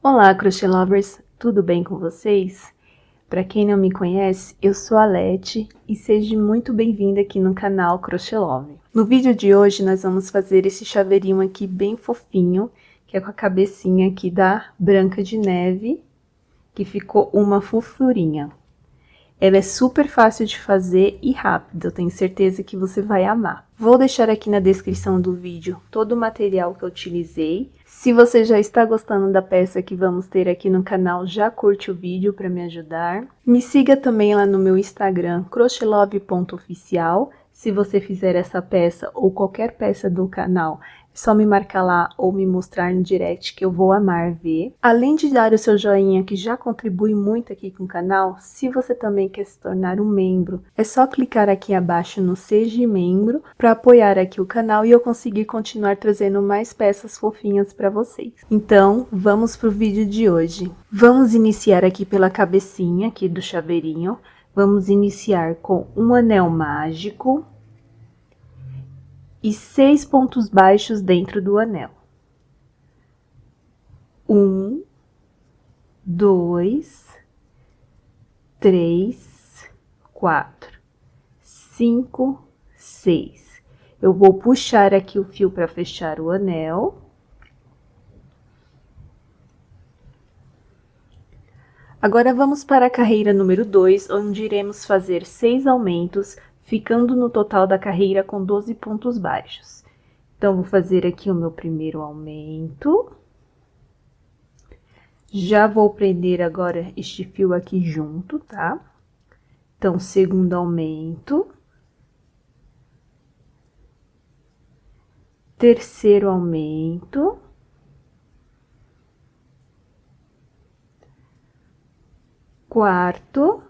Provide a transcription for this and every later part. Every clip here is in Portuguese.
Olá, Crochê Lovers! Tudo bem com vocês? Para quem não me conhece, eu sou a Leti e seja muito bem-vinda aqui no canal Crochê Love. No vídeo de hoje nós vamos fazer esse chaveirinho aqui bem fofinho, que é com a cabecinha aqui da Branca de Neve, que ficou uma fofurinha. Ela é super fácil de fazer e rápida, eu tenho certeza que você vai amar. Vou deixar aqui na descrição do vídeo todo o material que eu utilizei. Se você já está gostando da peça que vamos ter aqui no canal, já curte o vídeo para me ajudar. Me siga também lá no meu Instagram, crochelove.oficial. Se você fizer essa peça ou qualquer peça do canal, é só me marcar lá ou me mostrar no direct que eu vou amar ver. Além de dar o seu joinha, que já contribui muito aqui com o canal, se você também quer se tornar um membro, é só clicar aqui abaixo no Seja Membro para apoiar aqui o canal e eu conseguir continuar trazendo mais peças fofinhas para vocês. Então, vamos pro vídeo de hoje. Vamos iniciar aqui pela cabecinha aqui do chaveirinho. Vamos iniciar com um anel mágico e 6 pontos baixos dentro do anel. 1, 2, 3, 4, 5, 6. Eu vou puxar aqui o fio para fechar o anel. Agora, vamos para a carreira número 2, onde iremos fazer 6 aumentos, ficando no total da carreira com 12 pontos baixos. Então, vou fazer aqui o meu primeiro aumento. Já vou prender agora este fio aqui junto, tá? Então, segundo aumento. Terceiro aumento. Quarto,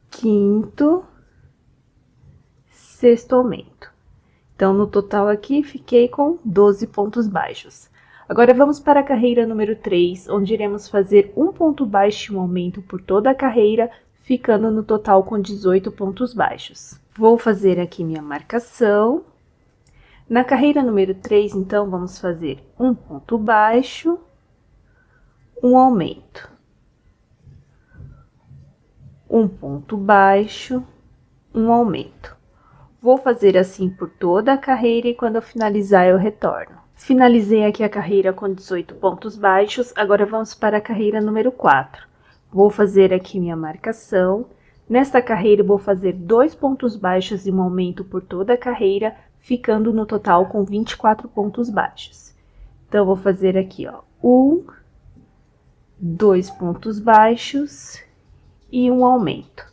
quinto, sexto aumento. Então, no total aqui, fiquei com 12 pontos baixos. Agora, vamos para a carreira número 3, onde iremos fazer um ponto baixo e um aumento por toda a carreira, ficando no total com 18 pontos baixos. Vou fazer aqui minha marcação. Na carreira número 3, então, vamos fazer um ponto baixo, um aumento, um ponto baixo, um aumento. Vou fazer assim por toda a carreira e quando eu finalizar eu retorno. Finalizei aqui a carreira com 18 pontos baixos, agora vamos para a carreira número 4. Vou fazer aqui minha marcação. Nesta carreira eu vou fazer 2 pontos baixos e um aumento por toda a carreira, ficando no total com 24 pontos baixos. Então, vou fazer aqui, ó, 2 pontos baixos e um aumento.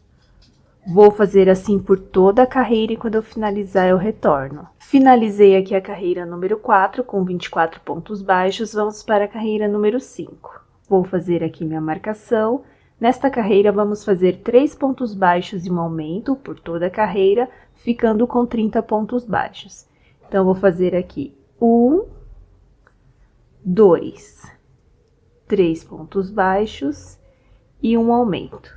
Vou fazer assim por toda a carreira e quando eu finalizar eu retorno. Finalizei aqui a carreira número 4 com 24 pontos baixos, vamos para a carreira número 5. Vou fazer aqui minha marcação. Nesta carreira vamos fazer 3 pontos baixos e um aumento por toda a carreira, ficando com 30 pontos baixos. Então, vou fazer aqui 2, 3 pontos baixos e um aumento.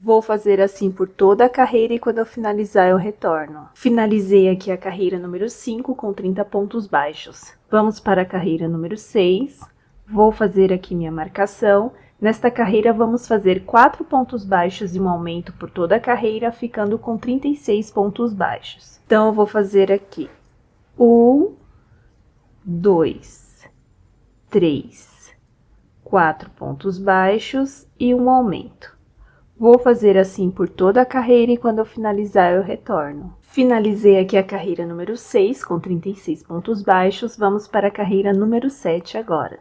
Vou fazer assim por toda a carreira e quando eu finalizar eu retorno. Finalizei aqui a carreira número 5 com 30 pontos baixos. Vamos para a carreira número 6. Vou fazer aqui minha marcação. Nesta carreira vamos fazer 4 pontos baixos e um aumento por toda a carreira, ficando com 36 pontos baixos. Então, eu vou fazer aqui 2, 3, 4 pontos baixos e um aumento. Vou fazer assim por toda a carreira e quando eu finalizar eu retorno. Finalizei aqui a carreira número 6 com 36 pontos baixos, vamos para a carreira número 7 agora.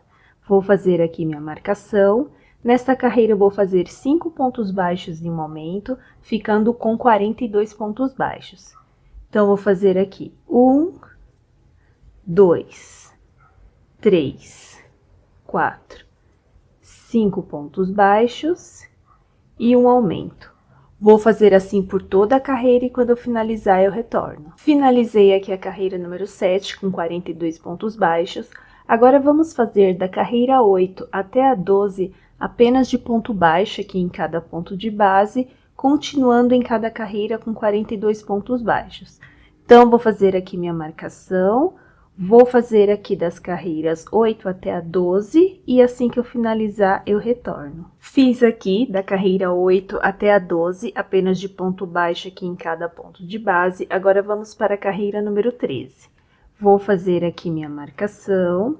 Vou fazer aqui minha marcação. Nesta carreira eu vou fazer 5 pontos baixos e um aumento, ficando com 42 pontos baixos. Então, vou fazer aqui 2, 3, 4, 5 pontos baixos e um aumento. Vou fazer assim por toda a carreira e quando eu finalizar eu retorno. Finalizei aqui a carreira número 7 com 42 pontos baixos. Agora, vamos fazer da carreira 8 até a 12 apenas de ponto baixo aqui em cada ponto de base, continuando em cada carreira com 42 pontos baixos. Então, vou fazer aqui minha marcação, Vou fazer aqui das carreiras 8 até a 12 e assim que eu finalizar, eu retorno. Fiz aqui da carreira 8 até a 12, apenas de ponto baixo aqui em cada ponto de base. Agora, vamos para a carreira número 13. Vou fazer aqui minha marcação.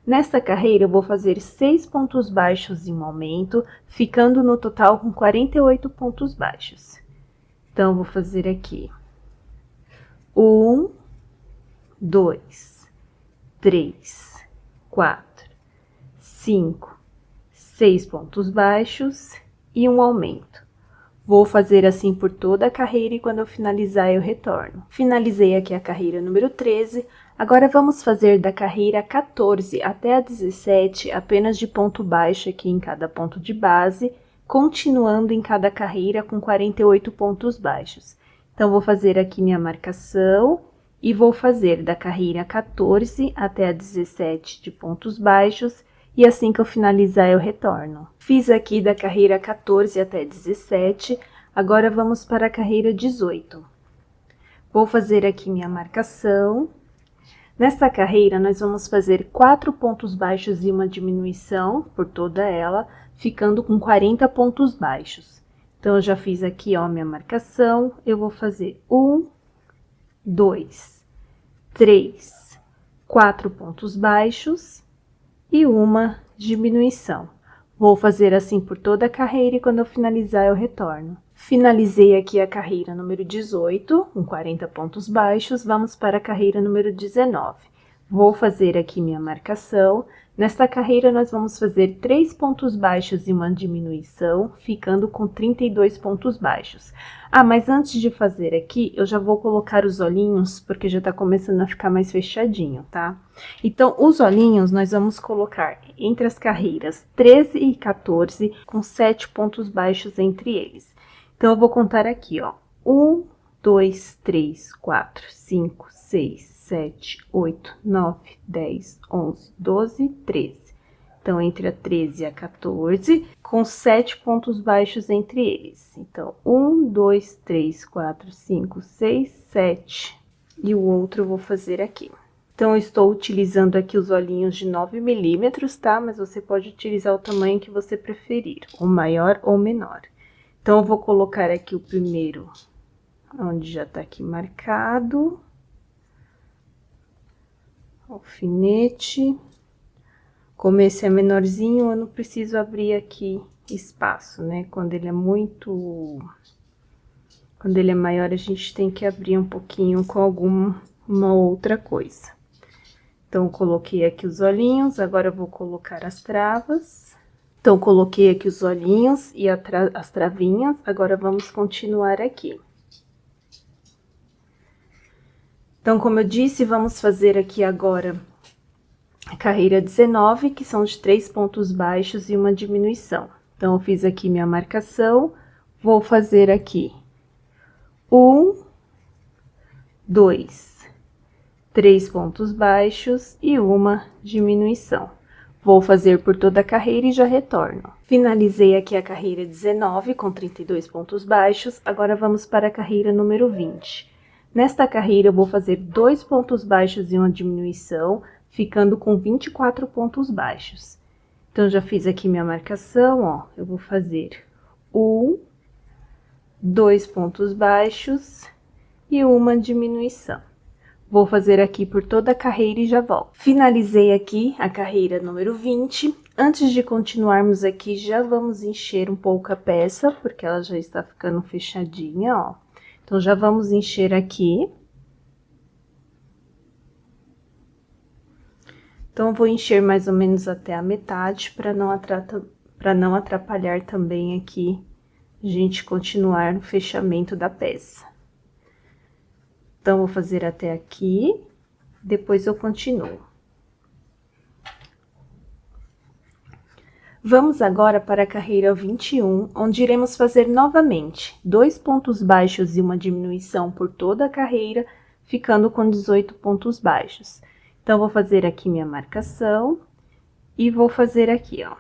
Nesta carreira, eu vou fazer 6 pontos baixos em um aumento, ficando no total com 48 pontos baixos. Então, vou fazer aqui 1, 2, 3, 4, 5, 6 pontos baixos e um aumento. Vou fazer assim por toda a carreira e quando eu finalizar eu retorno. Finalizei aqui a carreira número 13, agora vamos fazer da carreira 14 até a 17 apenas de ponto baixo aqui em cada ponto de base, continuando em cada carreira com 48 pontos baixos. Então, vou fazer aqui minha marcação. E vou fazer da carreira 14 até a 17 de pontos baixos, e assim que eu finalizar eu retorno. Fiz aqui da carreira 14 até 17, agora vamos para a carreira 18. Vou fazer aqui minha marcação. Nesta carreira, nós vamos fazer 4 pontos baixos e uma diminuição por toda ela, ficando com 40 pontos baixos. Então, eu já fiz aqui, ó, minha marcação, eu vou fazer 1, 2, 3, 4 pontos baixos e uma diminuição. Vou fazer assim por toda a carreira e quando eu finalizar eu retorno. Finalizei aqui a carreira número 18, com 40 pontos baixos, vamos para a carreira número 19. Vou fazer aqui minha marcação. Nesta carreira, nós vamos fazer 3 pontos baixos e uma diminuição, ficando com 32 pontos baixos. Ah, mas antes de fazer aqui, eu já vou colocar os olhinhos, porque já tá começando a ficar mais fechadinho, tá? Então, os olhinhos nós vamos colocar entre as carreiras 13 e 14, com 7 pontos baixos entre eles. Então, eu vou contar aqui, ó. 1, 2, 3, 4, 5, 6, 7, 8, 9, 10, 11, 12, 13. Então, entre a 13 e a 14, com 7 pontos baixos entre eles. Então, 1, 2, 3, 4, 5, 6, 7. E o outro eu vou fazer aqui. Então, eu estou utilizando aqui os olhinhos de 9 milímetros, tá? Mas você pode utilizar o tamanho que você preferir, ou maior ou menor. Então, eu vou colocar aqui o primeiro, onde já tá aqui marcado. Alfinete. Como esse é menorzinho, eu não preciso abrir aqui espaço, né? Quando ele é maior, a gente tem que abrir um pouquinho com alguma outra coisa. Então, coloquei aqui os olhinhos, agora eu vou colocar as travas. Então, coloquei aqui os olhinhos e as travinhas, agora vamos continuar aqui. Então, como eu disse, vamos fazer aqui agora a carreira 19, que são de 3 pontos baixos e uma diminuição. Então, eu fiz aqui minha marcação, vou fazer aqui 1, 2, 3 pontos baixos e uma diminuição. Vou fazer por toda a carreira e já retorno. Finalizei aqui a carreira 19 com 32 pontos baixos, agora vamos para a carreira número 20. Nesta carreira, eu vou fazer 2 pontos baixos e uma diminuição, ficando com 24 pontos baixos. Então, já fiz aqui minha marcação, ó. Eu vou fazer 1, 2 pontos baixos e uma diminuição. Vou fazer aqui por toda a carreira e já volto. Finalizei aqui a carreira número 20. Antes de continuarmos aqui, já vamos encher um pouco a peça, porque ela já está ficando fechadinha, ó. Então, já vamos encher aqui. Então, eu vou encher mais ou menos até a metade, para não atrapalhar também aqui, a gente continuar no fechamento da peça. Então, vou fazer até aqui, depois eu continuo. Vamos agora para a carreira 21, onde iremos fazer novamente 2 pontos baixos e uma diminuição por toda a carreira, ficando com 18 pontos baixos. Então, vou fazer aqui minha marcação e vou fazer aqui, ó.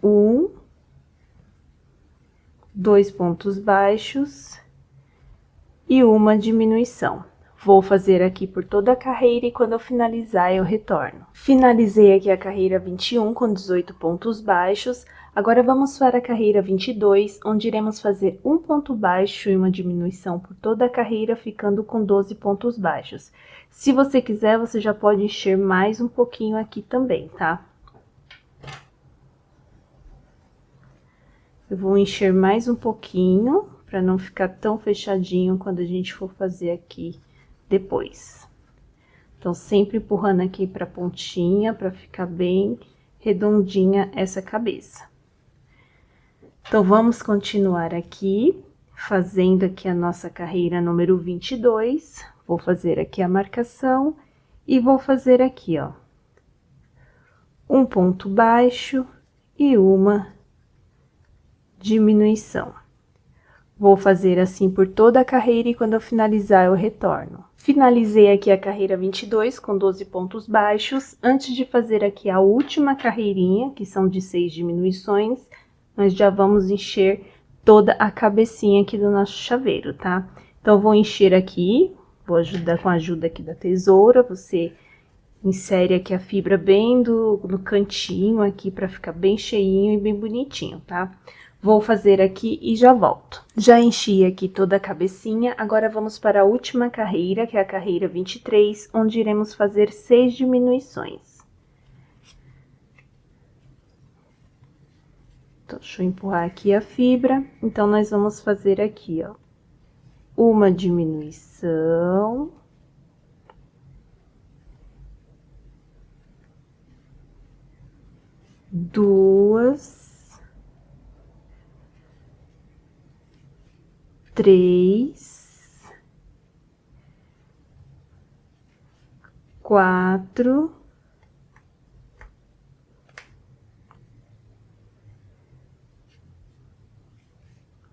1, 2 pontos baixos e uma diminuição. Vou fazer aqui por toda a carreira e quando eu finalizar eu retorno. Finalizei aqui a carreira 21 com 18 pontos baixos. Agora vamos para a carreira 22, onde iremos fazer um ponto baixo e uma diminuição por toda a carreira, ficando com 12 pontos baixos. Se você quiser, você já pode encher mais um pouquinho aqui também, tá? Eu vou encher mais um pouquinho, para não ficar tão fechadinho quando a gente for fazer aqui depois. Então, sempre empurrando aqui para a pontinha, para ficar bem redondinha essa cabeça. Então, vamos continuar aqui, fazendo aqui a nossa carreira número 22. Vou fazer aqui a marcação e vou fazer aqui, ó, um ponto baixo e uma diminuição. Vou fazer assim por toda a carreira e quando eu finalizar eu retorno. Finalizei aqui a carreira 22 com 12 pontos baixos. Antes de fazer aqui a última carreirinha, que são de 6 diminuições, nós já vamos encher toda a cabecinha aqui do nosso chaveiro, tá? Então, vou encher aqui, vou ajudar com a ajuda aqui da tesoura, você insere aqui a fibra bem no cantinho aqui, para ficar bem cheinho e bem bonitinho, tá? Vou fazer aqui e já volto. Já enchi aqui toda a cabecinha, agora vamos para a última carreira, que é a carreira 23, onde iremos fazer 6 diminuições. Então, deixa eu empurrar aqui a fibra. Então, nós vamos fazer aqui, ó, uma diminuição. Duas. 3, 4,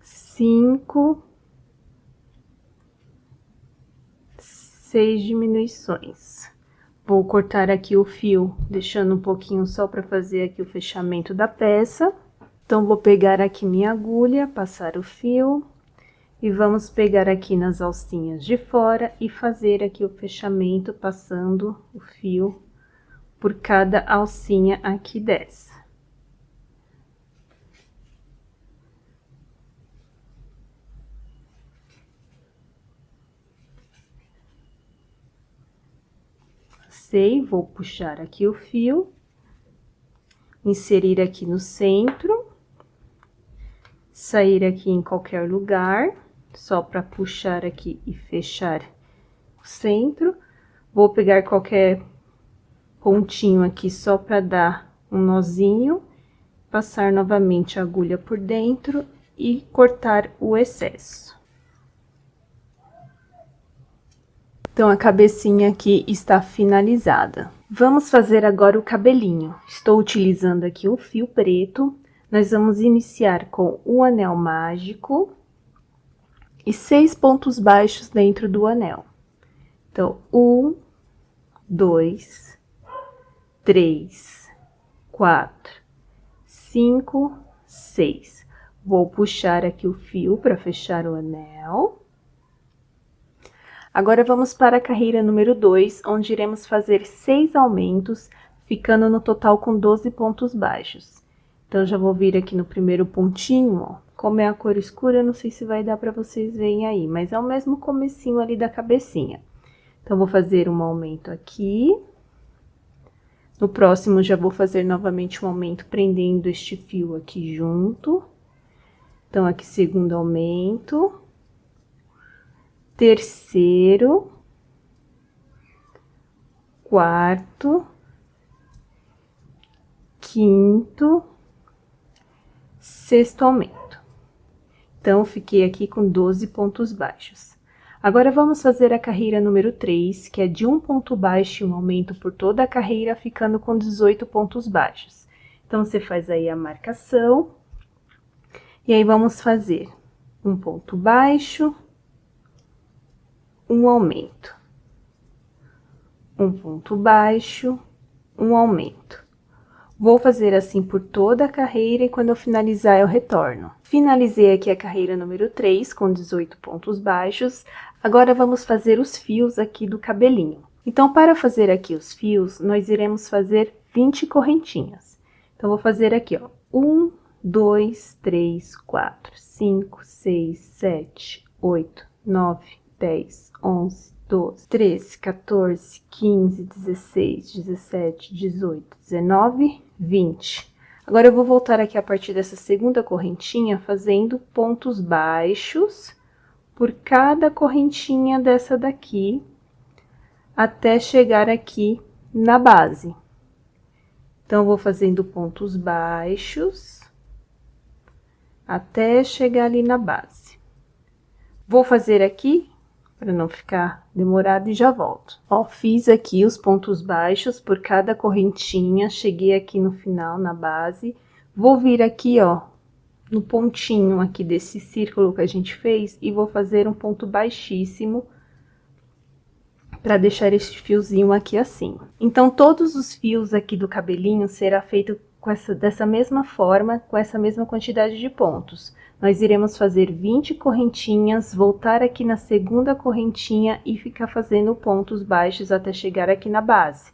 5, 6 diminuições. Vou cortar aqui o fio, deixando um pouquinho só para fazer aqui o fechamento da peça. Então, vou pegar aqui minha agulha, passar o fio. E vamos pegar aqui nas alcinhas de fora e fazer aqui o fechamento, passando o fio por cada alcinha aqui dessa. Passei, vou puxar aqui o fio, inserir aqui no centro, sair aqui em qualquer lugar. Só para puxar aqui e fechar o centro. Vou pegar qualquer pontinho aqui só para dar um nozinho, passar novamente a agulha por dentro e cortar o excesso. Então, a cabecinha aqui está finalizada. Vamos fazer agora o cabelinho. Estou utilizando aqui o fio preto. Nós vamos iniciar com o anel mágico e 6 pontos baixos dentro do anel. Então, 1, 2, 3, 4, 5, 6. Vou puxar aqui o fio para fechar o anel. Agora, vamos para a carreira número 2, onde iremos fazer 6 aumentos, ficando no total com 12 pontos baixos. Então, já vou vir aqui no primeiro pontinho, ó. Como é a cor escura, eu não sei se vai dar para vocês verem aí, mas é o mesmo comecinho ali da cabecinha. Então, vou fazer um aumento aqui. No próximo, já vou fazer novamente um aumento, prendendo este fio aqui junto. Então, aqui, segundo aumento. Terceiro. Quarto. Quinto. Sexto aumento. Então, fiquei aqui com 12 pontos baixos. Agora, vamos fazer a carreira número 3, que é de um ponto baixo e um aumento por toda a carreira, ficando com 18 pontos baixos. Então, você faz aí a marcação. E aí, vamos fazer um ponto baixo, um aumento. Um ponto baixo, um aumento. Vou fazer assim por toda a carreira e quando eu finalizar eu retorno. Finalizei aqui a carreira número 3 com 18 pontos baixos. Agora vamos fazer os fios aqui do cabelinho. Então, para fazer aqui os fios, nós iremos fazer 20 correntinhas. Então, vou fazer aqui, ó, 1, 2, 3, 4, 5, 6, 7, 8, 9, 10, 11, 12, 13, 14, 15, 16, 17, 18, 19, 20. Agora, eu vou voltar aqui a partir dessa segunda correntinha, fazendo pontos baixos por cada correntinha dessa daqui, até chegar aqui na base. Então, vou fazendo pontos baixos até chegar ali na base. Vou fazer aqui, para não ficar demorado, e já volto. Ó, fiz aqui os pontos baixos por cada correntinha, cheguei aqui no final, na base. Vou vir aqui, ó, no pontinho aqui desse círculo que a gente fez, e vou fazer um ponto baixíssimo, para deixar este fiozinho aqui assim. Então, todos os fios aqui do cabelinho será feito com dessa mesma forma, com essa mesma quantidade de pontos. Nós iremos fazer 20 correntinhas, voltar aqui na segunda correntinha e ficar fazendo pontos baixos até chegar aqui na base.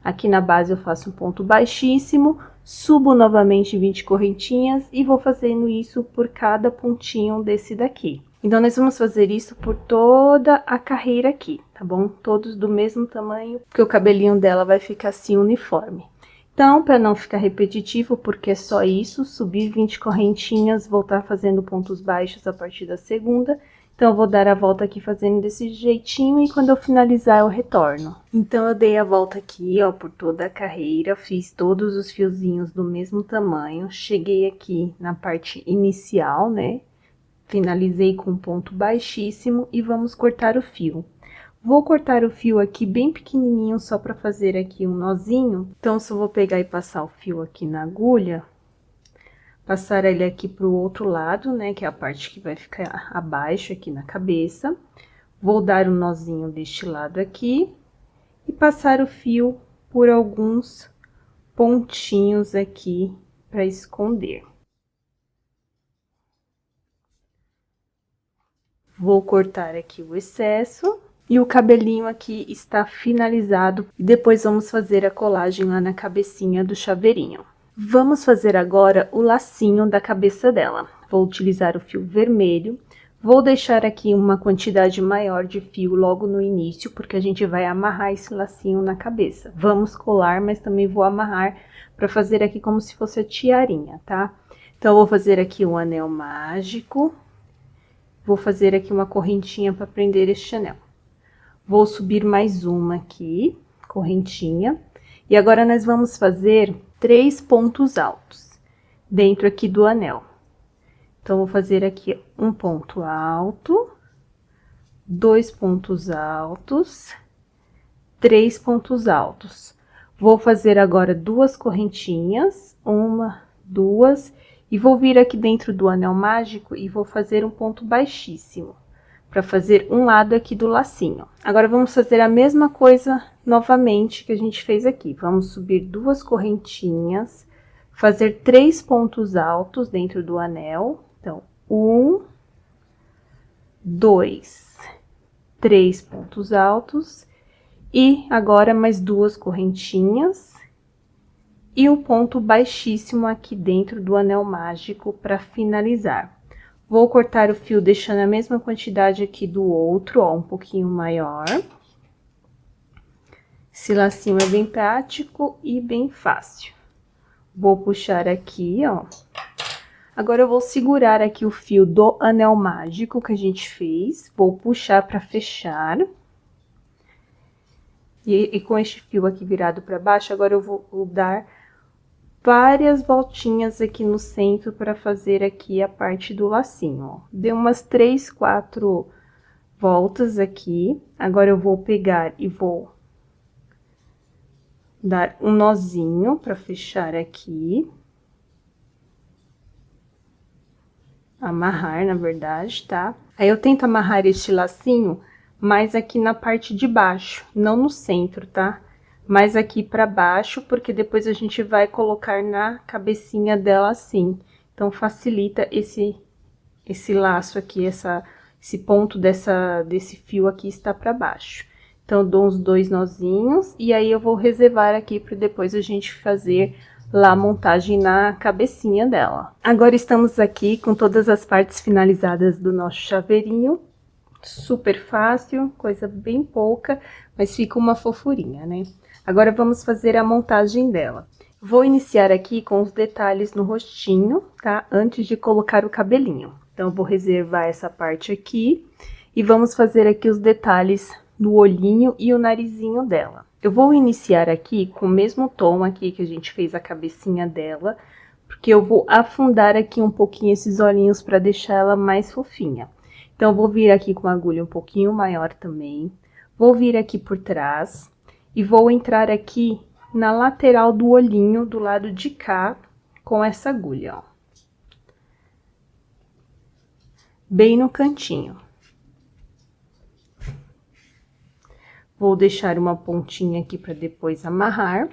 Aqui na base eu faço um ponto baixíssimo, subo novamente 20 correntinhas e vou fazendo isso por cada pontinho desse daqui. Então, nós vamos fazer isso por toda a carreira aqui, tá bom? Todos do mesmo tamanho, porque o cabelinho dela vai ficar assim uniforme. Então, para não ficar repetitivo, porque é só isso, subir 20 correntinhas, voltar fazendo pontos baixos a partir da segunda. Então, eu vou dar a volta aqui fazendo desse jeitinho e quando eu finalizar eu retorno. Então, eu dei a volta aqui, ó, por toda a carreira, fiz todos os fiozinhos do mesmo tamanho, cheguei aqui na parte inicial, né? Finalizei com um ponto baixíssimo e vamos cortar o fio. Vou cortar o fio aqui bem pequenininho, só para fazer aqui um nozinho. Então, só vou pegar e passar o fio aqui na agulha, passar ele aqui pro outro lado, né, que é a parte que vai ficar abaixo aqui na cabeça. Vou dar um nozinho deste lado aqui e passar o fio por alguns pontinhos aqui para esconder. Vou cortar aqui o excesso e o cabelinho aqui está finalizado. Depois vamos fazer a colagem lá na cabecinha do chaveirinho. Vamos fazer agora o lacinho da cabeça dela. Vou utilizar o fio vermelho. Vou deixar aqui uma quantidade maior de fio logo no início, porque a gente vai amarrar esse lacinho na cabeça. Vamos colar, mas também vou amarrar para fazer aqui como se fosse a tiarinha, tá? Então, eu vou fazer aqui um anel mágico. Vou fazer aqui uma correntinha para prender este anel. Vou subir mais uma aqui, correntinha. E agora, nós vamos fazer 3 pontos altos dentro aqui do anel. Então, vou fazer aqui um ponto alto, 2 pontos altos, 3 pontos altos. Vou fazer agora 2 correntinhas, 1, 2... E vou vir aqui dentro do anel mágico e vou fazer um ponto baixíssimo, para fazer um lado aqui do lacinho. Agora, vamos fazer a mesma coisa novamente que a gente fez aqui. Vamos subir 2 correntinhas, fazer 3 pontos altos dentro do anel. Então, 1, 2, 3 pontos altos. E agora, mais 2 correntinhas. E um ponto baixíssimo aqui dentro do anel mágico para finalizar. Vou cortar o fio deixando a mesma quantidade aqui do outro, ó, um pouquinho maior. Esse lacinho é bem prático e bem fácil. Vou puxar aqui, ó. Agora, eu vou segurar aqui o fio do anel mágico que a gente fez. Vou puxar para fechar. E com este fio aqui virado para baixo, agora eu vou dar várias voltinhas aqui no centro para fazer aqui a parte do lacinho, ó. Dei umas 3, 4 voltas aqui. Agora, eu vou pegar e vou dar um nozinho para fechar aqui. Amarrar, na verdade, tá? Aí, eu tento amarrar este lacinho mais aqui na parte de baixo, não no centro, tá? mais aqui pra baixo, porque depois a gente vai colocar na cabecinha dela assim. Então, facilita esse laço aqui, esse ponto desse fio aqui está pra baixo. Então, eu dou uns 2 nozinhos, e aí eu vou reservar aqui para depois a gente fazer lá a montagem na cabecinha dela. Agora, estamos aqui com todas as partes finalizadas do nosso chaveirinho. Super fácil, coisa bem pouca, mas fica uma fofurinha, né? Agora, vamos fazer a montagem dela. Vou iniciar aqui com os detalhes no rostinho, tá? Antes de colocar o cabelinho. Então, eu vou reservar essa parte aqui e vamos fazer aqui os detalhes no olhinho e o narizinho dela. Eu vou iniciar aqui com o mesmo tom aqui que a gente fez a cabecinha dela, porque eu vou afundar aqui um pouquinho esses olhinhos para deixar ela mais fofinha. Então, eu vou vir aqui com a agulha um pouquinho maior também, vou vir aqui por trás e vou entrar aqui na lateral do olhinho, do lado de cá, com essa agulha, ó. Bem no cantinho. Vou deixar uma pontinha aqui para depois amarrar.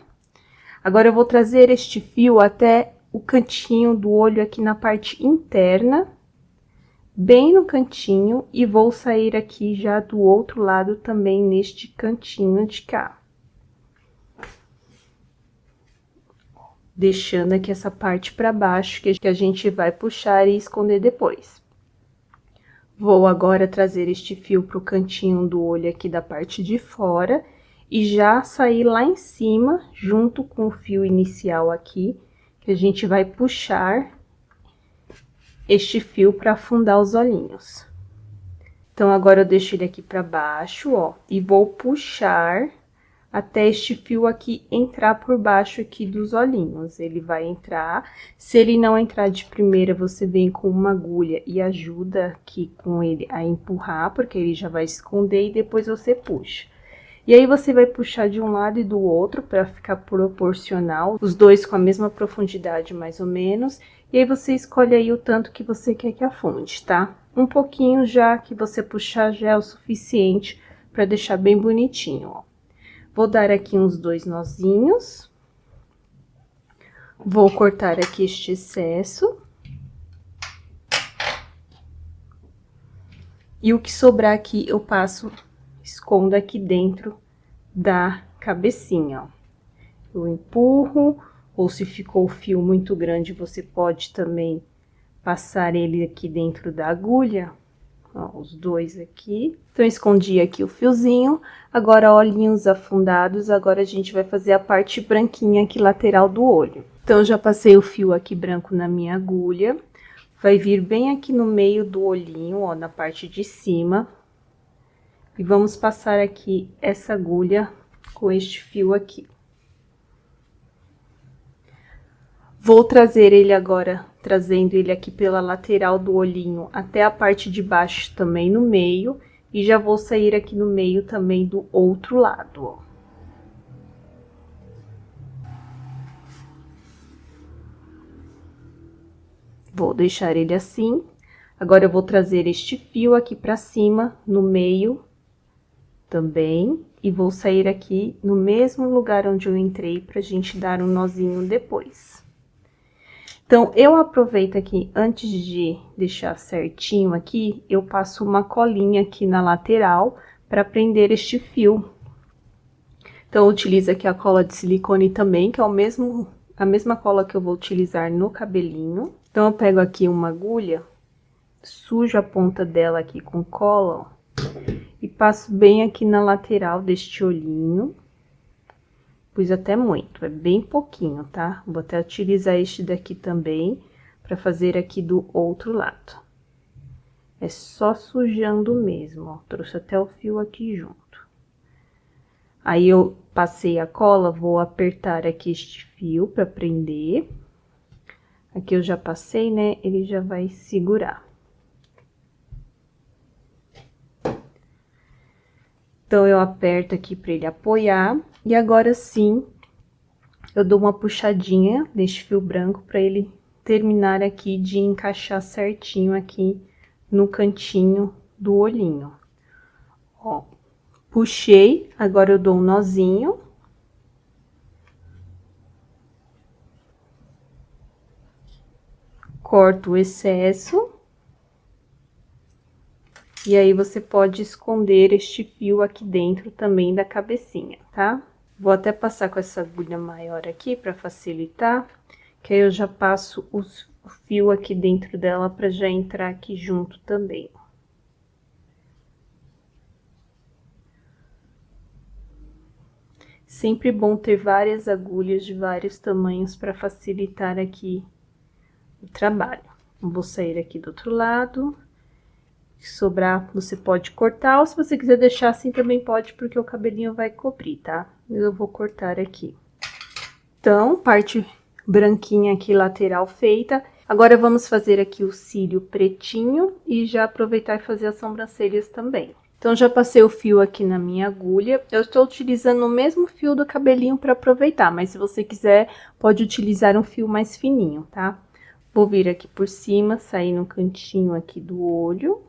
Agora, eu vou trazer este fio até o cantinho do olho aqui na parte interna, bem no cantinho, e vou sair aqui já do outro lado também, neste cantinho de cá. Deixando aqui essa parte para baixo, que a gente vai puxar e esconder depois. Vou agora trazer este fio pro cantinho do olho aqui da parte de fora e já sair lá em cima, junto com o fio inicial aqui, que a gente vai puxar este fio para afundar os olhinhos. Então, agora eu deixo ele aqui para baixo, ó, e vou puxar até este fio aqui entrar por baixo aqui dos olhinhos. Ele vai entrar, se ele não entrar de primeira, você vem com uma agulha e ajuda aqui com ele a empurrar, porque ele já vai esconder e depois você puxa. E aí, você vai puxar de um lado e do outro para ficar proporcional, os dois com a mesma profundidade, mais ou menos. E aí, você escolhe aí o tanto que você quer que afunde, tá? Um pouquinho já que você puxar já é o suficiente para deixar bem bonitinho, ó. Vou dar aqui uns 2 nozinhos. Vou cortar aqui este excesso. E o que sobrar aqui, eu escondo aqui dentro da cabecinha, ó. Eu empurro, ou se ficou o fio muito grande, você pode também passar ele aqui dentro da agulha. Ó, os dois aqui. Então, escondi aqui o fiozinho. Agora, olhinhos afundados. Agora, a gente vai fazer a parte branquinha aqui, lateral do olho. Então, eu já passei o fio aqui branco na minha agulha. Vai vir bem aqui no meio do olhinho, ó, na parte de cima. E vamos passar aqui essa agulha com este fio aqui. Vou trazer ele agora, trazendo ele aqui pela lateral do olhinho até a parte de baixo também no meio. E já vou sair aqui no meio também do outro lado, ó. Vou deixar ele assim. Agora, eu vou trazer este fio aqui pra cima, no meio também. E vou sair aqui no mesmo lugar onde eu entrei pra gente dar um nozinho depois. Então, eu aproveito aqui, antes de deixar certinho aqui, eu passo uma colinha aqui na lateral para prender este fio. Então, eu utilizo aqui a cola de silicone também, que é a mesma cola que eu vou utilizar no cabelinho. Então, eu pego aqui uma agulha, sujo a ponta dela aqui com cola, ó, e passo bem aqui na lateral deste olhinho. Pus até muito, é bem pouquinho, tá? Vou até utilizar este daqui também, pra fazer aqui do outro lado. É só sujando mesmo, ó. Trouxe até o fio aqui junto. Aí, eu passei a cola, vou apertar aqui este fio pra prender. Aqui eu já passei, né? Ele já vai segurar. Então, eu aperto aqui pra ele apoiar. E agora sim, eu dou uma puxadinha neste fio branco para ele terminar aqui de encaixar certinho aqui no cantinho do olhinho. Ó, puxei, agora eu dou um nozinho corto o excesso. E aí, você pode esconder este fio aqui dentro também da cabecinha, tá? Vou até passar com essa agulha maior aqui pra facilitar, que aí eu já passo o fio aqui dentro dela pra já entrar aqui junto também. Sempre bom ter várias agulhas de vários tamanhos para facilitar aqui o trabalho. Vou sair aqui do outro lado. Se sobrar, você pode cortar, ou se você quiser deixar assim também pode, porque o cabelinho vai cobrir, tá? Eu vou cortar aqui. Então, parte branquinha aqui, lateral feita. Agora, vamos fazer aqui o cílio pretinho e já aproveitar e fazer as sobrancelhas também. Então, já passei o fio aqui na minha agulha. Eu estou utilizando o mesmo fio do cabelinho para aproveitar, mas se você quiser, pode utilizar um fio mais fininho, tá? Vou vir aqui por cima, sair no cantinho aqui do olho.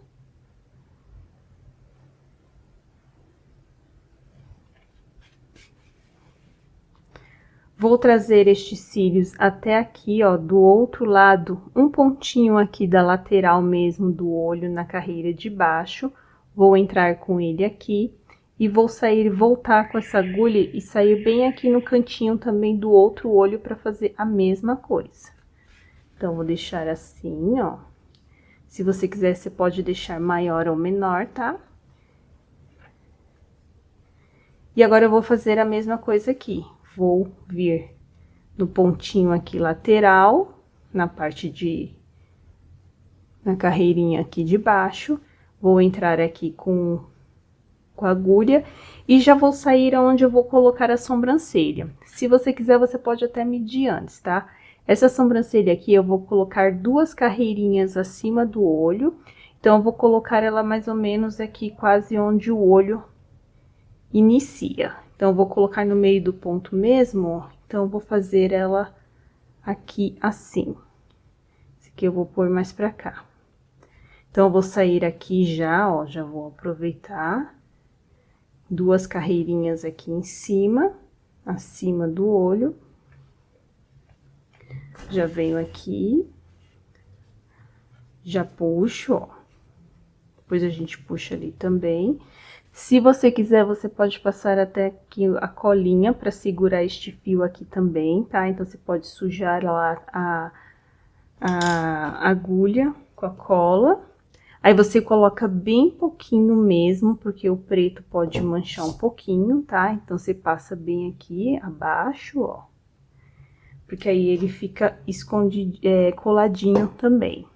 Vou trazer estes cílios até aqui, ó, do outro lado, um pontinho aqui da lateral mesmo do olho, na carreira de baixo. Vou entrar com ele aqui e vou sair, voltar com essa agulha e sair bem aqui no cantinho também do outro olho para fazer a mesma coisa. Então, vou deixar assim, ó. Se você quiser, você pode deixar maior ou menor, tá? E agora, eu vou fazer a mesma coisa aqui. Vou vir no pontinho aqui lateral, na carreirinha aqui de baixo. Vou entrar aqui com a agulha e já vou sair aonde eu vou colocar a sobrancelha. Se você quiser, você pode até medir antes, tá? Essa sobrancelha aqui, eu vou colocar 2 carreirinhas acima do olho. Então, eu vou colocar ela mais ou menos aqui, quase onde o olho inicia. Então, eu vou colocar no meio do ponto mesmo, ó. Então, eu vou fazer ela aqui assim. Esse aqui eu vou pôr mais pra cá. Então, eu vou sair aqui já, ó, já vou aproveitar. 2 carreirinhas aqui em cima, acima do olho. Já venho aqui. Já puxo, ó. Depois a gente puxa ali também. Se você quiser, você pode passar até aqui a colinha para segurar este fio aqui também, tá? Então, você pode sujar lá a agulha com a cola. Aí, você coloca bem pouquinho mesmo, porque o preto pode manchar um pouquinho, tá? Então, você passa bem aqui abaixo, ó. Porque aí ele fica escondido, coladinho também.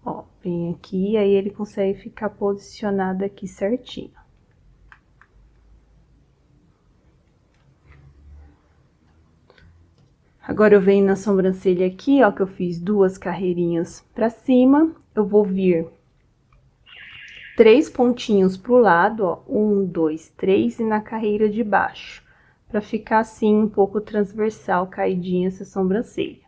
Ó, vem aqui, aí ele consegue ficar posicionado aqui certinho. Agora, eu venho na sobrancelha aqui, ó, que eu fiz 2 carreirinhas pra cima. Eu vou vir 3 pontinhos pro lado, ó, 1, 2, 3, e na carreira de baixo. Pra ficar assim, um pouco transversal, caidinha essa sobrancelha.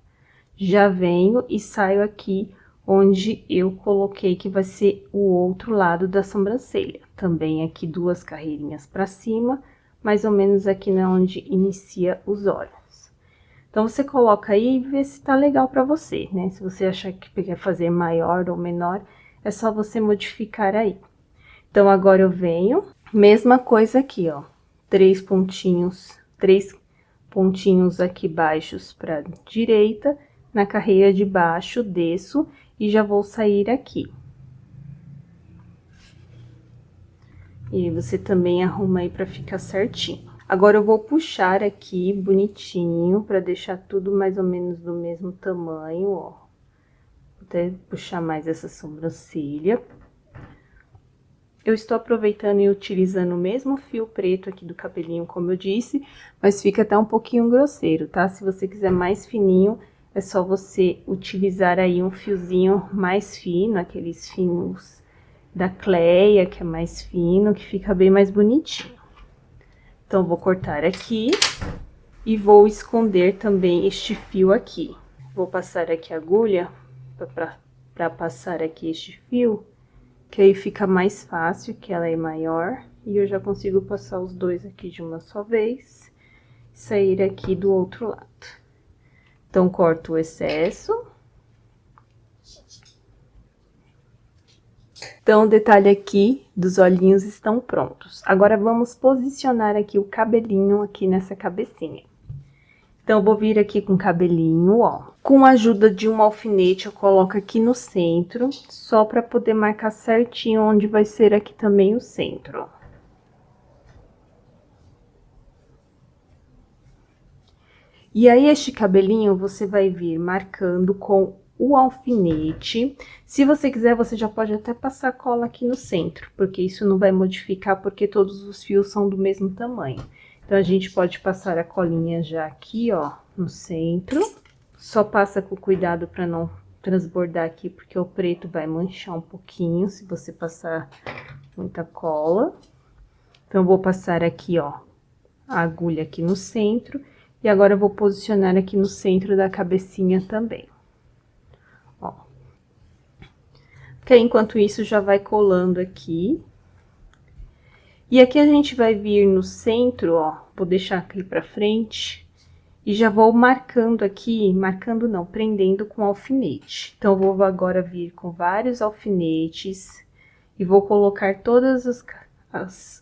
Já venho e saio aqui onde eu coloquei que vai ser o outro lado da sobrancelha. Também aqui 2 carreirinhas pra cima, mais ou menos aqui na onde inicia os olhos. Então, você coloca aí e vê se tá legal pra você, né? Se você achar que quer fazer maior ou menor, é só você modificar aí. Então, agora eu venho, mesma coisa aqui, ó. 3 pontinhos aqui baixos pra direita, na carreira de baixo, desço e já vou sair aqui. E você também arruma aí pra ficar certinho. Agora, eu vou puxar aqui bonitinho, pra deixar tudo mais ou menos do mesmo tamanho, ó. Vou até puxar mais essa sobrancelha. Eu estou aproveitando e utilizando o mesmo fio preto aqui do cabelinho, como eu disse, mas fica até um pouquinho grosseiro, tá? Se você quiser mais fininho, é só você utilizar aí um fiozinho mais fino, aqueles finos da Cleia, que é mais fino, que fica bem mais bonitinho. Então, vou cortar aqui e vou esconder também este fio aqui. Vou passar aqui a agulha para passar aqui este fio, que aí fica mais fácil, que ela é maior, e eu já consigo passar os dois aqui de uma só vez, e sair aqui do outro lado. Então, corto o excesso. Então, o detalhe aqui dos olhinhos estão prontos. Agora, vamos posicionar aqui o cabelinho aqui nessa cabecinha. Então, eu vou vir aqui com o cabelinho, ó. Com a ajuda de um alfinete, eu coloco aqui no centro, só para poder marcar certinho onde vai ser aqui também o centro, ó. E aí, este cabelinho, você vai vir marcando com o alfinete. Se você quiser, você já pode até passar cola aqui no centro, porque isso não vai modificar, porque todos os fios são do mesmo tamanho. Então, a gente pode passar a colinha já aqui, ó, no centro. Só passa com cuidado para não transbordar aqui, porque o preto vai manchar um pouquinho se você passar muita cola. Então, eu vou passar aqui, ó, a agulha aqui no centro. E agora, eu vou posicionar aqui no centro da cabecinha também. Ó. Porque enquanto isso, já vai colando aqui. E aqui a gente vai vir no centro, ó, vou deixar aqui pra frente. E já vou marcando aqui, marcando não, prendendo com alfinete. Então, eu vou agora vir com vários alfinetes. E vou colocar todos os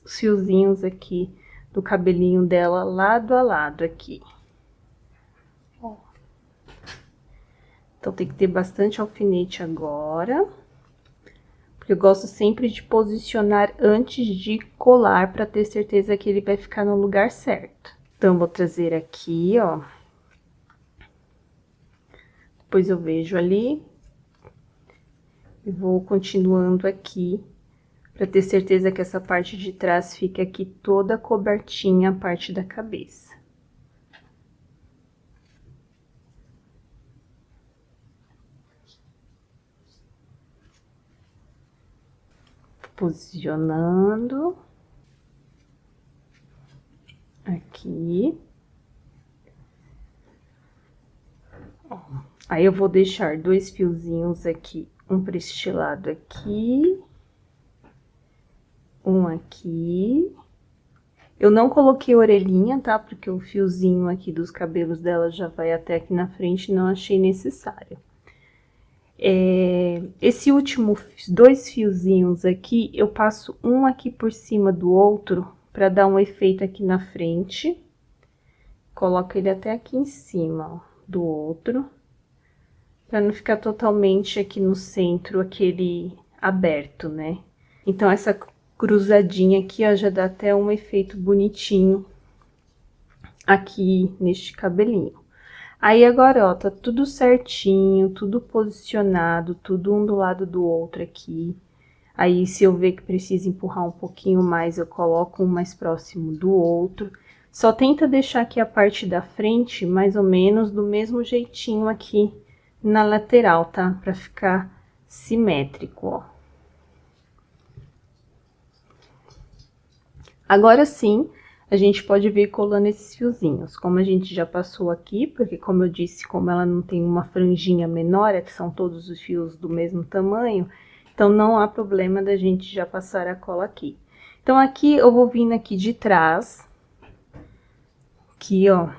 fiozinhos aqui do cabelinho dela lado a lado aqui. Ó. Então, tem que ter bastante alfinete agora. Porque eu gosto sempre de posicionar antes de colar, para ter certeza que ele vai ficar no lugar certo. Então, vou trazer aqui, ó. Depois eu vejo ali. E vou continuando aqui, para ter certeza que essa parte de trás fica aqui toda cobertinha, a parte da cabeça. Posicionando aqui. Ó, aí eu vou deixar dois fiozinhos aqui, um para este lado aqui, um aqui. Eu não coloquei orelhinha, tá? Porque o fiozinho aqui dos cabelos dela já vai até aqui na frente, não achei necessário. Esse último, dois fiozinhos aqui, eu passo um aqui por cima do outro, para dar um efeito aqui na frente. Coloco ele até aqui em cima, ó, do outro, para não ficar totalmente aqui no centro, aquele aberto, né? Então, essa cruzadinha aqui, ó, já dá até um efeito bonitinho aqui neste cabelinho. Aí, agora, ó, tá tudo certinho, tudo posicionado, tudo um do lado do outro aqui. Aí, se eu ver que precisa empurrar um pouquinho mais, eu coloco um mais próximo do outro. Só tenta deixar aqui a parte da frente, mais ou menos, do mesmo jeitinho aqui na lateral, tá? Pra ficar simétrico, ó. Agora sim, a gente pode vir colando esses fiozinhos. Como a gente já passou aqui, porque como eu disse, como ela não tem uma franjinha menor, é que são todos os fios do mesmo tamanho, então não há problema da gente já passar a cola aqui. Então, aqui eu vou vindo aqui de trás, aqui, ó,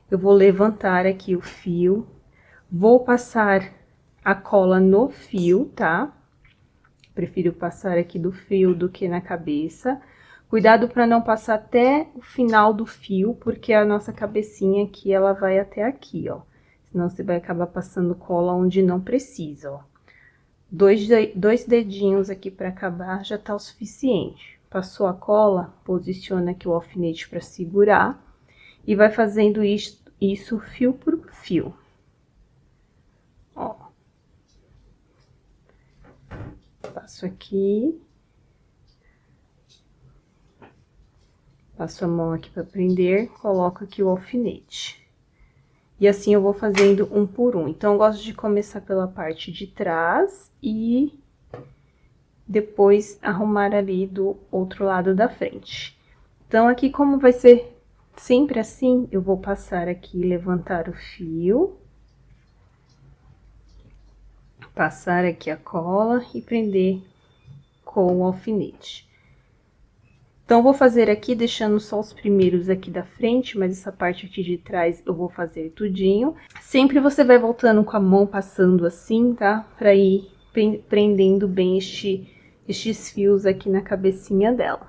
eu vou levantar aqui o fio, vou passar a cola no fio, tá? Prefiro passar aqui do fio do que na cabeça. Cuidado para não passar até o final do fio, porque a nossa cabecinha aqui, ela vai até aqui, ó. Senão, você vai acabar passando cola onde não precisa, ó. Dois dedinhos aqui para acabar já tá o suficiente. Passou a cola, posiciona aqui o alfinete para segurar. E vai fazendo isso fio por fio. Ó. Passo aqui. Passo a mão aqui para prender, coloco aqui o alfinete. E assim eu vou fazendo um por um. Então, eu gosto de começar pela parte de trás e depois arrumar ali do outro lado da frente. Então, aqui como vai ser sempre assim, eu vou passar aqui, levantar o fio. Passar aqui a cola e prender com o alfinete. Então, vou fazer aqui, deixando só os primeiros aqui da frente, mas essa parte aqui de trás eu vou fazer tudinho. Sempre você vai voltando com a mão, passando assim, tá? Pra ir prendendo bem estes fios aqui na cabecinha dela.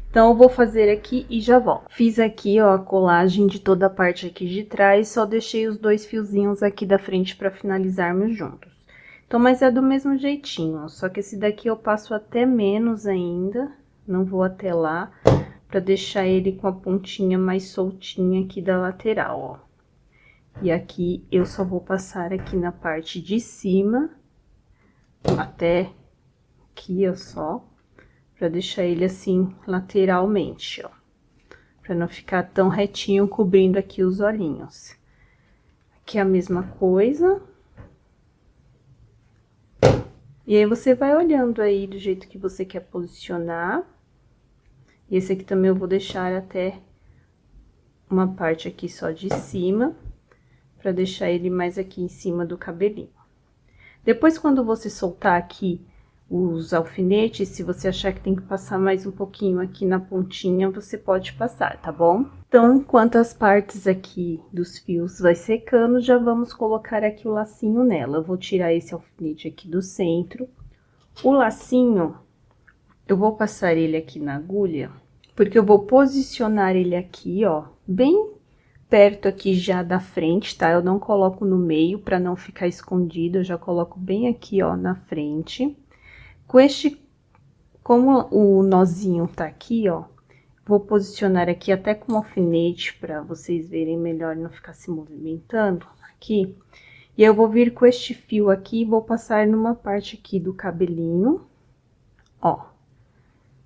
Então, eu vou fazer aqui e já volto. Fiz aqui, ó, a colagem de toda a parte aqui de trás, só deixei os 2 fiozinhos aqui da frente para finalizarmos juntos. Então, mas é do mesmo jeitinho, ó, só que esse daqui eu passo até menos ainda, não vou até lá, para deixar ele com a pontinha mais soltinha aqui da lateral, ó. E aqui eu só vou passar aqui na parte de cima, até aqui, ó, só. Pra deixar ele assim, lateralmente, ó. Pra não ficar tão retinho, cobrindo aqui os olhinhos. Aqui é a mesma coisa. E aí, você vai olhando aí do jeito que você quer posicionar. E esse aqui também eu vou deixar até uma parte aqui só de cima. Pra deixar ele mais aqui em cima do cabelinho. Depois, quando você soltar aqui os alfinetes, se você achar que tem que passar mais um pouquinho aqui na pontinha, você pode passar, tá bom? Então, enquanto as partes aqui dos fios vai secando, já vamos colocar aqui o lacinho nela. Eu vou tirar esse alfinete aqui do centro. O lacinho, eu vou passar ele aqui na agulha, porque eu vou posicionar ele aqui, ó, bem perto aqui já da frente, tá? Eu não coloco no meio para não ficar escondido, eu já coloco bem aqui, ó, na frente. Com como o nozinho tá aqui, ó, vou posicionar aqui até com o alfinete para vocês verem melhor, não ficar se movimentando aqui. E eu vou vir com este fio aqui e vou passar numa parte aqui do cabelinho, ó.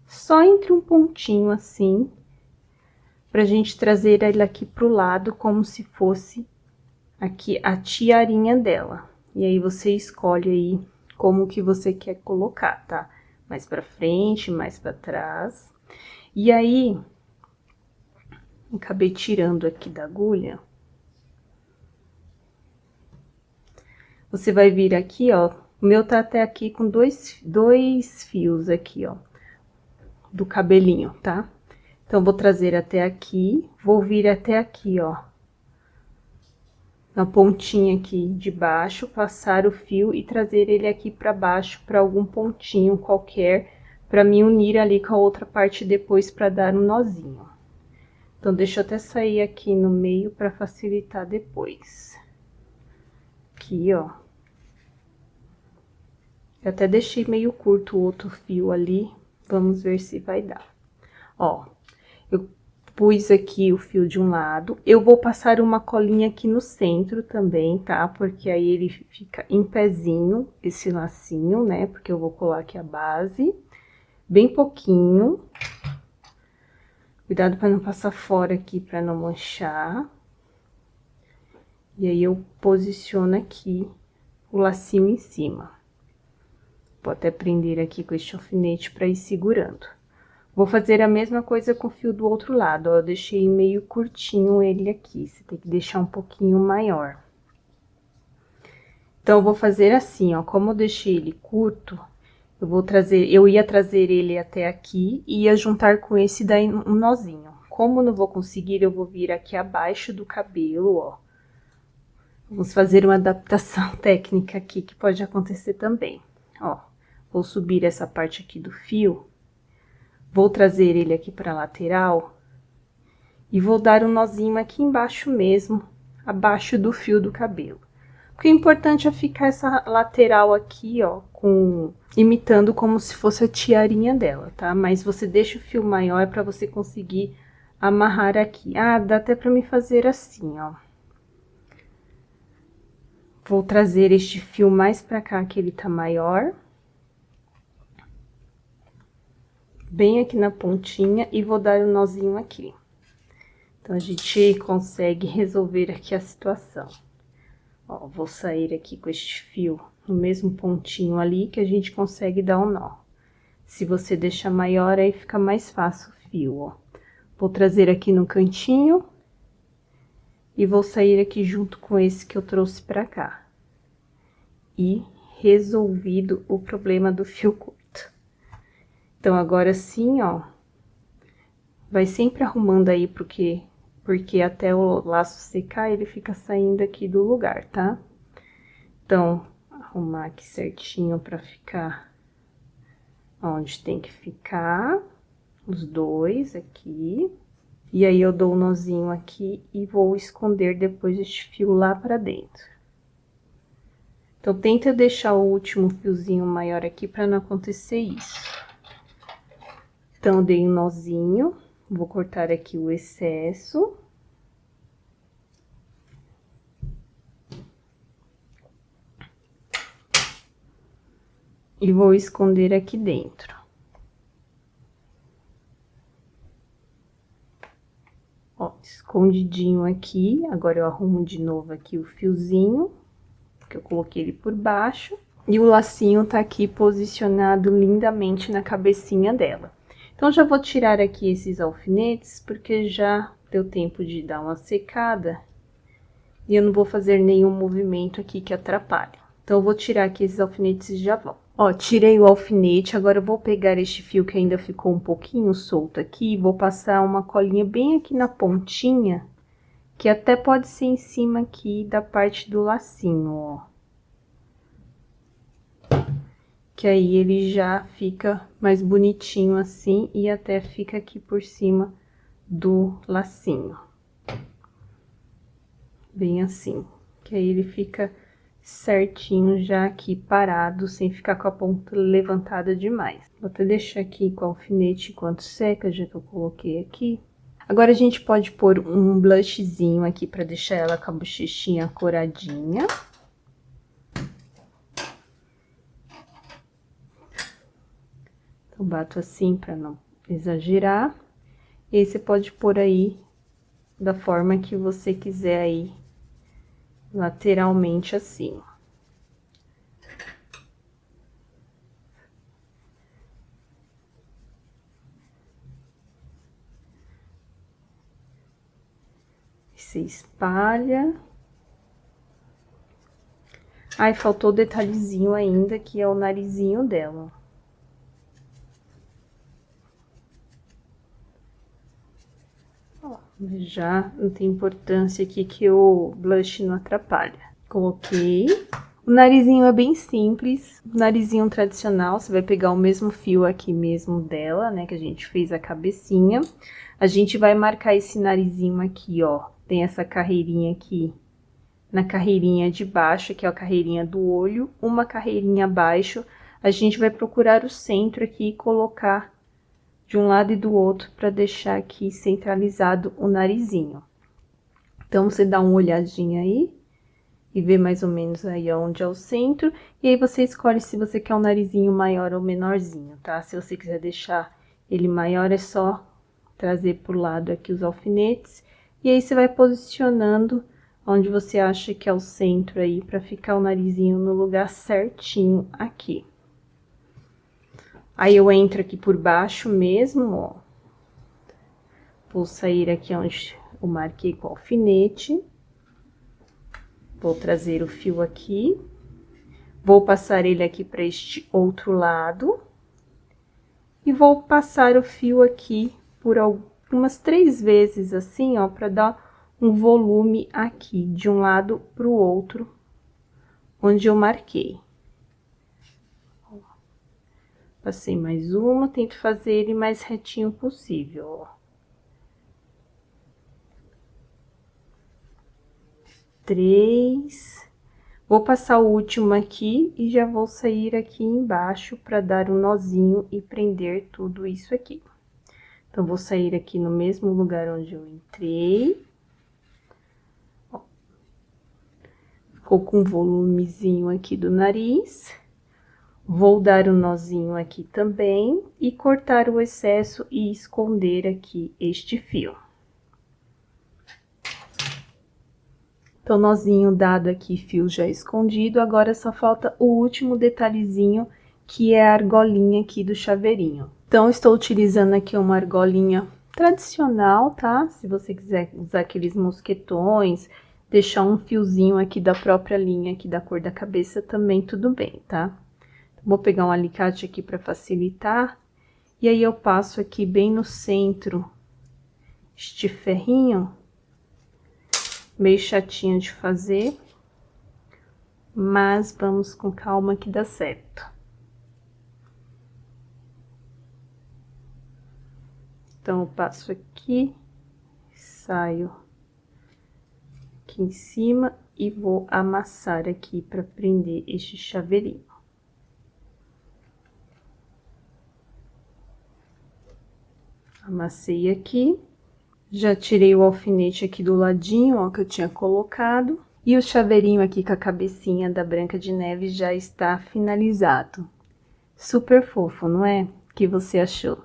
Só entre um pontinho assim, pra gente trazer ele aqui pro lado, como se fosse aqui a tiarinha dela. E aí, você escolhe aí como que você quer colocar, tá? Mais pra frente, mais pra trás. E aí, acabei tirando aqui da agulha. Você vai vir aqui, ó. O meu tá até aqui com dois fios aqui, ó. Do cabelinho, tá? Então, vou trazer até aqui. Vou vir até aqui, ó. Na pontinha aqui de baixo, passar o fio e trazer ele aqui pra baixo, pra algum pontinho qualquer, pra me unir ali com a outra parte depois pra dar um nozinho. Então, deixa eu até sair aqui no meio pra facilitar depois. Aqui, ó. Eu até deixei meio curto o outro fio ali, vamos ver se vai dar. Ó, eu pus aqui o fio de um lado, eu vou passar uma colinha aqui no centro também, tá? Porque aí ele fica em pezinho, esse lacinho, né? Porque eu vou colar aqui a base, bem pouquinho. Cuidado para não passar fora aqui, para não manchar. E aí, eu posiciono aqui o lacinho em cima. Vou até prender aqui com este alfinete para ir segurando. Vou fazer a mesma coisa com o fio do outro lado, ó. Eu deixei meio curtinho ele aqui, você tem que deixar um pouquinho maior. Então, eu vou fazer assim, ó, como eu deixei ele curto, eu ia trazer ele até aqui e ia juntar com esse daí um nozinho. Como não vou conseguir, eu vou vir aqui abaixo do cabelo, ó. Vamos fazer uma adaptação técnica aqui que pode acontecer também, ó. Vou subir essa parte aqui do fio. Vou trazer ele aqui pra lateral e vou dar um nozinho aqui embaixo mesmo, abaixo do fio do cabelo. O que é importante é ficar essa lateral aqui, ó, imitando como se fosse a tiarinha dela, tá? Mas você deixa o fio maior pra você conseguir amarrar aqui. Ah, dá até pra me fazer assim, ó. Vou trazer este fio mais pra cá, que ele tá maior. Bem aqui na pontinha e vou dar um nozinho aqui. Então, a gente consegue resolver aqui a situação. Ó, vou sair aqui com este fio no mesmo pontinho ali que a gente consegue dar um nó. Se você deixar maior, aí fica mais fácil o fio, ó. Vou trazer aqui no cantinho e vou sair aqui junto com esse que eu trouxe pra cá. E resolvido o problema do fio curto. Então, agora sim, ó, vai sempre arrumando aí, porque até o laço secar, ele fica saindo aqui do lugar, tá? Então, Arrumar aqui certinho pra ficar onde tem que ficar, os dois aqui. E aí, eu dou um nozinho aqui e vou esconder depois este fio lá pra dentro. Então, tenta deixar o último fiozinho maior aqui pra não acontecer isso. Então, dei um nozinho, vou cortar aqui o excesso. E vou esconder aqui dentro. Ó, escondidinho aqui, agora eu arrumo de novo aqui o fiozinho, que eu coloquei ele por baixo. E o lacinho tá aqui posicionado lindamente na cabecinha dela. Então, já vou tirar aqui esses alfinetes, porque já deu tempo de dar uma secada. E eu não vou fazer nenhum movimento aqui que atrapalhe. Então, eu vou tirar aqui esses alfinetes e já volto. Ó, tirei o alfinete, agora eu vou pegar este fio que ainda ficou um pouquinho solto aqui, e vou passar uma colinha bem aqui na pontinha, que até pode ser em cima aqui da parte do lacinho, ó. Que aí ele já fica mais bonitinho assim, e até fica aqui por cima do lacinho. Bem assim, que aí ele fica certinho já aqui parado, sem ficar com a ponta levantada demais. Vou até deixar aqui com o alfinete enquanto seca, já que eu coloquei aqui. Agora, a gente pode pôr um blushzinho aqui pra deixar ela com a bochechinha coradinha. Então, bato assim pra não exagerar. E aí, você pode pôr aí da forma que você quiser aí, lateralmente assim. Você espalha. Ai, faltou o detalhezinho ainda, que é o narizinho dela. Ó, já não tem importância aqui que o blush não atrapalha. Coloquei. O narizinho é bem simples, narizinho tradicional, você vai pegar o mesmo fio aqui mesmo dela, né, que a gente fez a cabecinha. A gente vai marcar esse narizinho aqui, ó, tem essa carreirinha aqui, na carreirinha de baixo, que é a carreirinha do olho, uma carreirinha abaixo. A gente vai procurar o centro aqui e colocar de um lado e do outro para deixar aqui centralizado o narizinho. Então, você dá uma olhadinha aí e vê mais ou menos aí onde é o centro. E aí, você escolhe se você quer um narizinho maior ou menorzinho, tá? Se você quiser deixar ele maior, é só trazer pro lado aqui os alfinetes. E aí, você vai posicionando onde você acha que é o centro aí, pra ficar o narizinho no lugar certinho aqui. Aí, eu entro aqui por baixo mesmo, ó. Vou sair aqui onde eu marquei com o alfinete. Vou trazer o fio aqui. Vou passar ele aqui para este outro lado. E vou passar o fio aqui por umas 3 vezes, assim, ó, para dar um volume aqui, de um lado pro outro, onde eu marquei. Passei mais uma, tento fazer ele mais retinho possível, ó. 3. Vou passar o último aqui e já vou sair aqui embaixo para dar um nozinho e prender tudo isso aqui. Então, vou sair aqui no mesmo lugar onde eu entrei. Ó. Ficou com um volumezinho aqui do nariz. Vou dar um nozinho aqui também e cortar o excesso e esconder aqui este fio. Então, nozinho dado aqui, fio já escondido, agora só falta o último detalhezinho, que é a argolinha aqui do chaveirinho. Então, estou utilizando aqui uma argolinha tradicional, tá? Se você quiser usar aqueles mosquetões, deixar um fiozinho aqui da própria linha, aqui da cor da cabeça, também tudo bem, tá? Vou pegar um alicate aqui para facilitar, e aí eu passo aqui bem no centro este ferrinho, meio chatinho de fazer, mas vamos com calma que dá certo. Então, eu passo aqui, saio aqui em cima e vou amassar aqui para prender este chaveirinho. Amassei aqui, já tirei o alfinete aqui do ladinho, ó, que eu tinha colocado. E o chaveirinho aqui com a cabecinha da Branca de Neve já está finalizado. Super fofo, não é? O que você achou?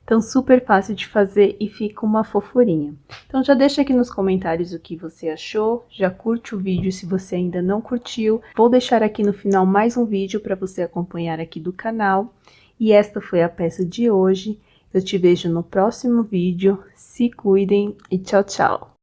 Então, super fácil de fazer e fica uma fofurinha. Então, já deixa aqui nos comentários o que você achou. Já curte o vídeo se você ainda não curtiu. Vou deixar aqui no final mais um vídeo para você acompanhar aqui do canal. E esta foi a peça de hoje. Eu te vejo no próximo vídeo. Se cuidem e tchau, tchau!